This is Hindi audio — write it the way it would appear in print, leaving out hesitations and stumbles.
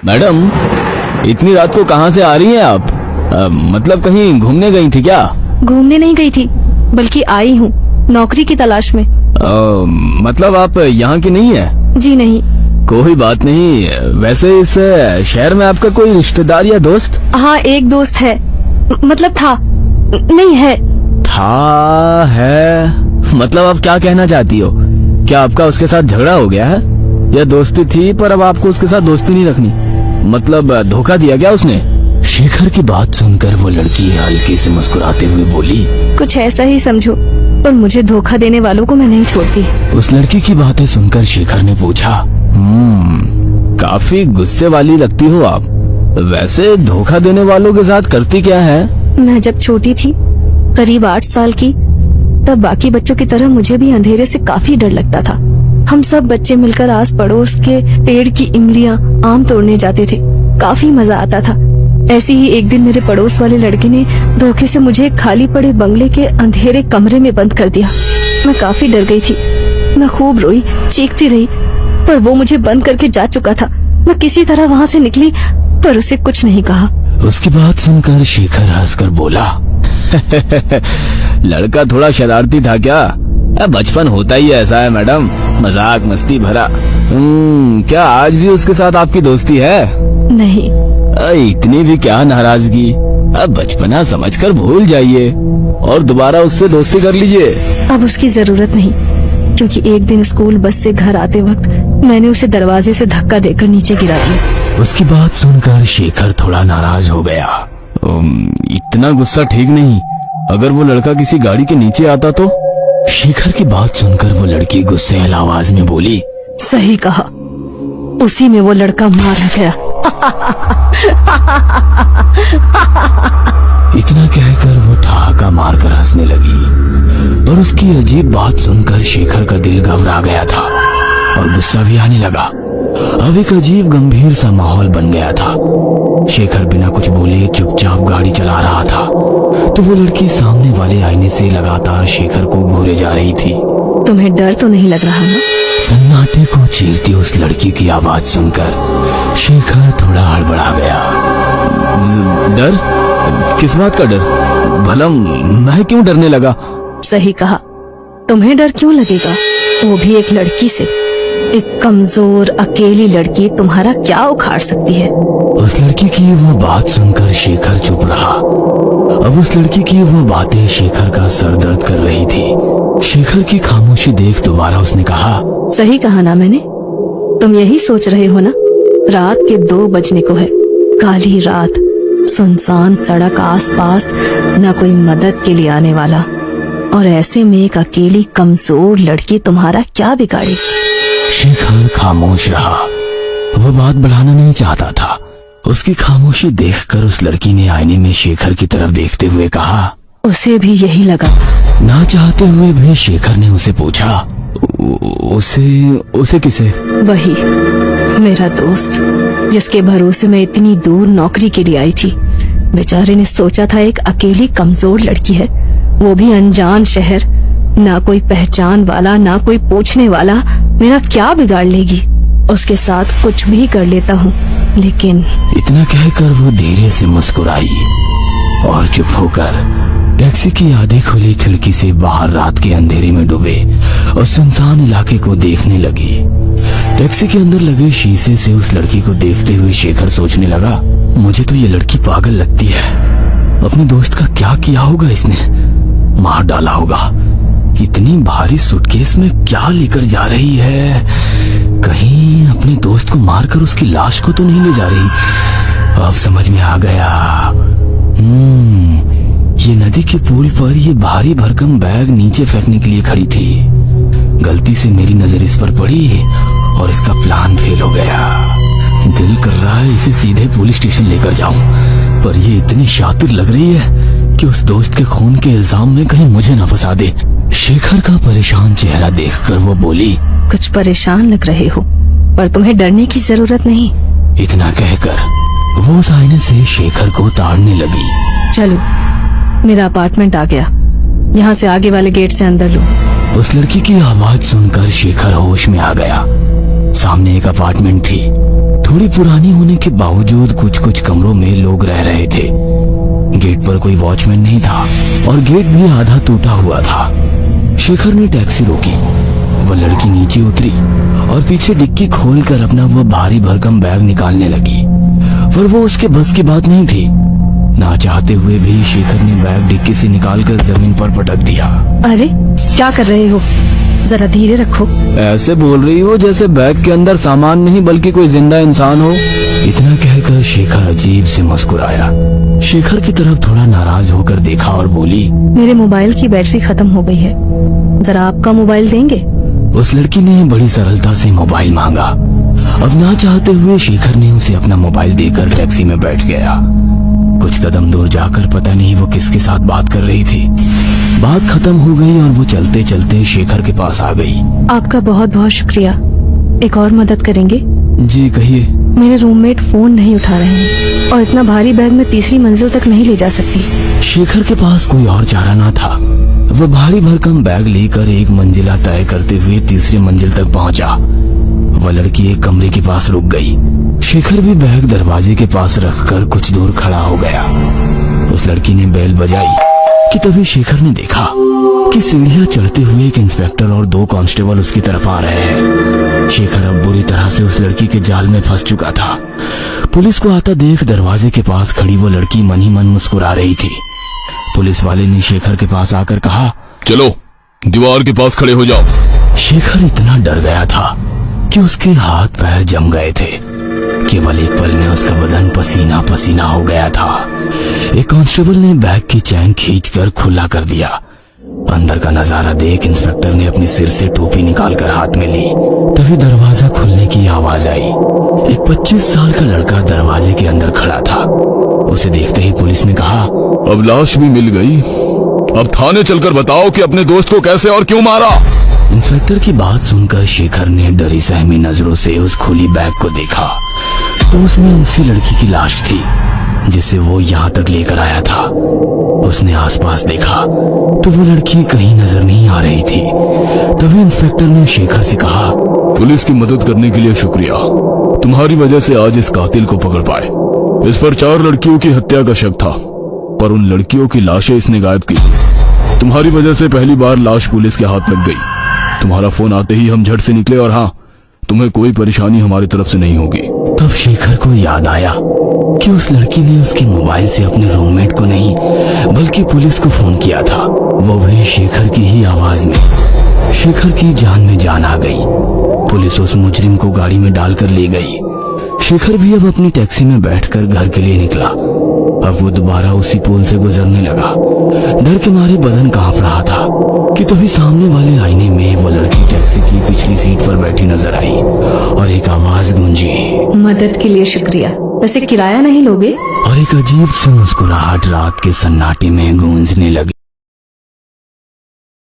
मैडम, इतनी रात को कहाँ से आ रही हैं आप? मतलब कहीं घूमने गई थी क्या? घूमने नहीं गई थी, बल्कि आई हूँ नौकरी की तलाश में। मतलब आप यहाँ की नहीं है? जी नहीं। कोई बात नहीं। वैसे इस शहर में आपका कोई रिश्तेदार या दोस्त? हाँ, एक दोस्त है, मतलब था, नहीं है। था है? मतलब आप क्या कहना चाहती हो? क्या आपका उसके साथ झगड़ा हो गया है, या दोस्ती थी पर अब आपको उसके साथ दोस्ती नहीं रखनी? मतलब धोखा दिया क्या उसने? शेखर की बात सुनकर वो लड़की हल्के से मुस्कुराते हुए बोली, कुछ ऐसा ही समझो, पर मुझे धोखा देने वालों को मैं नहीं छोड़ती। उस लड़की की बातें सुनकर शेखर ने पूछा, काफी गुस्से वाली लगती हो आप। वैसे धोखा देने वालों के साथ करती क्या है? मैं जब छोटी थी, करीब 8 साल की, तब बाकी बच्चों की तरह मुझे भी अंधेरे से काफी डर लगता था। हम सब बच्चे मिलकर आस पड़ोस के पेड़ की इमलियां, आम तोड़ने जाते थे। काफी मजा आता था। ऐसे ही एक दिन मेरे पड़ोस वाले लड़के ने धोखे से मुझे खाली पड़े बंगले के अंधेरे कमरे में बंद कर दिया। मैं काफी डर गई थी। मैं खूब रोई, चीखती रही, पर वो मुझे बंद करके जा चुका था। मैं किसी तरह वहाँ से निकली, पर उसे कुछ नहीं कहा। उसकी बात सुनकर शेखर हंसकर बोला, लड़का थोड़ा शरारती था क्या? बचपन होता ही ऐसा है मैडम, मजाक मस्ती भरा। क्या आज भी उसके साथ आपकी दोस्ती है? नहीं। इतनी भी क्या नाराजगी? अब बचपना समझकर भूल जाइए और दोबारा उससे दोस्ती कर लीजिए। अब उसकी जरूरत नहीं, क्योंकि एक दिन स्कूल बस से घर आते वक्त मैंने उसे दरवाजे से धक्का देकर नीचे गिरा दिया। उसकी बात सुनकर शेखर थोड़ा नाराज हो गया। इतना गुस्सा ठीक नहीं। अगर वो लड़का किसी गाड़ी के नीचे आता तो? शेखर की बात सुनकर वो लड़की गुस्से आवाज में बोली, सही कहा, उसी में वो लड़का मारा गया। इतना कहकर वो ठहाका मारकर हंसने लगी। पर उसकी अजीब बात सुनकर शेखर का दिल घबरा गया था और गुस्सा भी आने लगा। अब एक अजीब गंभीर सा माहौल बन गया था। शेखर बिना कुछ बोले चुपचाप गाड़ी चला रहा था, तो वो लड़की सामने वाले आईने से लगातार शेखर को घूरे जा रही थी। तुम्हें डर तो नहीं लग रहा ना? सन्नाटे को चीरती उस लड़की की आवाज सुनकर शेखर थोड़ा हड़बड़ा गया। डर? किस बात का डर? भला मैं क्यों डरने लगा? सही कहा, तुम्हें डर क्यों लगेगा? वो भी एक लड़की से। एक कमजोर अकेली लड़की तुम्हारा क्या उखाड़ सकती है? उस लड़की की वो बात सुनकर शेखर चुप रहा। अब उस लड़की की वो बातें शेखर का सर दर्द कर रही थी। शेखर की खामोशी देख दोबारा उसने कहा, सही कहा ना मैंने? तुम यही सोच रहे हो ना? रात के 2 बजने को है, काली रात, सुनसान सड़क, आसपास न कोई मदद के लिए आने वाला, और ऐसे में एक अकेली कमजोर लड़की तुम्हारा क्या बिगाड़ेगी? शेखर खामोश रहा। वो बात बढ़ाना नहीं चाहता था। उसकी खामोशी देखकर उस लड़की ने आईने में शेखर की तरफ देखते हुए कहा, उसे भी यही लगा। ना चाहते हुए भी शेखर ने उसे पूछा, उसे किसे? वही मेरा दोस्त, जिसके भरोसे मैं इतनी दूर नौकरी के लिए आई थी। बेचारे ने सोचा था एक अकेली कमजोर लड़की है, वो भी अनजान शहर, ना कोई पहचान वाला, ना कोई पूछने वाला, मेरा क्या बिगाड़ लेगी? उसके साथ कुछ भी कर लेता हूँ, लेकिन। इतना कहकर वो धीरे से मुस्कुराई और चुप होकर टैक्सी की आधी खुली खिड़की से बाहर रात के अंधेरे में डूबे और सुनसान इलाके को देखने लगी। टैक्सी के अंदर लगे शीशे से उस लड़की को देखते हुए शेखर सोचने लगा, मुझे तो ये लड़की पागल लगती है। अपने दोस्त का क्या किया होगा इसने? मार डाला होगा। इतनी भारी सूटकेस में क्या लेकर जा रही है? कहीं अपने दोस्त को मारकर उसकी लाश को तो नहीं ले जा रही? अब समझ में आ गया। ये नदी के पुल पर ये भारी भरकम बैग नीचे फेंकने के लिए खड़ी थी। गलती से मेरी नजर इस पर पड़ी और इसका प्लान फेल हो गया। दिल कर रहा है इसे सीधे पुलिस स्टेशन लेकर जाऊं, पर ये इतनी शातिर लग रही है कि उस दोस्त के खून के इल्जाम में कहीं मुझे न फंसा दे। शेखर का परेशान चेहरा देखकर वो बोली, कुछ परेशान लग रहे हो, पर तुम्हें डरने की जरूरत नहीं। इतना कहकर वो उस आईने से शेखर को ताड़ने लगी। चलो, मेरा अपार्टमेंट आ गया, यहाँ से आगे वाले गेट से अंदर लो। उस लड़की की आवाज सुनकर शेखर होश में आ गया। सामने एक अपार्टमेंट थी। थोड़ी पुरानी होने के बावजूद कुछ कुछ कमरों में लोग रह रहे थे। गेट पर कोई वॉचमैन नहीं था और गेट भी आधा टूटा हुआ था। शेखर ने टैक्सी रोकी। वह लड़की नीचे उतरी और पीछे डिक्की खोलकर अपना वह भारी भरकम बैग निकालने लगी, पर वो उसके बस की बात नहीं थी। ना चाहते हुए भी शेखर ने बैग डिक्की से निकालकर जमीन पर पटक दिया। अरे क्या कर रहे हो, जरा धीरे रखो। ऐसे बोल रही हो जैसे बैग के अंदर सामान नहीं बल्कि कोई जिंदा इंसान हो। इतना कहकर शेखर अजीब से मुस्कुराया। शेखर की तरफ थोड़ा नाराज होकर देखा और बोली, मेरे मोबाइल की बैटरी खत्म हो गई है, जरा आपका मोबाइल देंगे? उस लड़की ने बड़ी सरलता से मोबाइल मांगा। अब ना चाहते हुए शेखर ने उसे अपना मोबाइल देकर टैक्सी में बैठ गया। कुछ कदम दूर जाकर पता नहीं वो किसके साथ बात कर रही थी। बात खत्म हो गई और वो चलते चलते शेखर के पास आ गई। आपका बहुत बहुत शुक्रिया। एक और मदद करेंगे? जी कहिए। मेरे रूममेट फोन नहीं उठा रहे हैं और इतना भारी बैग मैं तीसरी मंजिल तक नहीं ले जा सकती। शेखर के पास कोई और चारा ना था। वह भारी भरकम बैग लेकर एक मंजिला तय करते हुए तीसरी मंजिल तक पहुंचा। वह लड़की एक कमरे के पास रुक गई। शेखर भी बैग दरवाजे के पास रखकर कुछ दूर खड़ा हो गया। उस लड़की ने बेल बजाई कि तभी शेखर ने देखा कि सीढ़ियां चढ़ते हुए एक इंस्पेक्टर और 2 कांस्टेबल उसकी तरफ आ रहे हैं। शेखर अब बुरी तरह से उस लड़की के जाल में फंस चुका था। पुलिस को आता देख दरवाजे के पास खड़ी वो लड़की मन ही मन मुस्कुरा रही थी। पुलिस वाले ने शेखर के पास आकर कहा, चलो दीवार के पास खड़े हो जाओ। शेखर इतना डर गया था कि उसके हाथ पैर जम गए थे। केवल एक पल में उसका बदन पसीना पसीना हो गया था। एक कांस्टेबल ने बैग की चैन खींचकर खुला कर दिया। अंदर का नजारा देख इंस्पेक्टर ने अपने सिर से टोपी निकालकर हाथ में ली। तभी दरवाजा खुलने की आवाज आई। एक 25 साल का लड़का दरवाजे के अंदर खड़ा था। उसे देखते ही पुलिस ने कहा, अब लाश भी मिल गई, अब थाने चलकर बताओ कि अपने दोस्त को कैसे और क्यों मारा। इंस्पेक्टर की बात सुनकर शेखर ने डरी सहमी नजरों से उस खुली बैग को देखा तो उसमें उसी लड़की की लाश थी जिसे वो यहाँ तक लेकर आया था। उसने आसपास देखा तो वो लड़की कहीं नजर नहीं आ रही थी। तभी इंस्पेक्टर ने शेखर से कहा, पुलिस की मदद करने के लिए शुक्रिया। तुम्हारी वजह से आज इस कातिल को पकड़ पाए। इस पर 4 लड़कियों की हत्या का शक था, पर उन लड़कियों की लाशें इसने गायब की। तुम्हारी वजह से पहली बार लाश पुलिस के हाथ लग गई। तुम्हारा फोन आते ही हम झट से निकले और हाँ, तुम्हें कोई परेशानी हमारी तरफ से नहीं होगी। तब शेखर को याद आया कि उस लड़की ने उसके मोबाइल से अपने रूममेट को नहीं बल्कि पुलिस को फोन किया था। वो भी शेखर की ही आवाज में। शेखर की जान में जान आ गई। पुलिस उस मुजरिम को गाड़ी में डालकर ले गई। शेखर भी अब अपनी टैक्सी में बैठकर घर के लिए निकला। अब वो दोबारा उसी पुल से गुजरने लगा। डर के मारे बदन कांप रहा था कि तभी सामने वाले आईने में वो लड़की टैक्सी की पिछली सीट पर बैठी नजर आई और एक आवाज गूंजी, मदद के लिए शुक्रिया, वैसे किराया नहीं लोगे? और एक अजीब सी मुस्कुराहट रात के सन्नाटे में गूंजने लगी।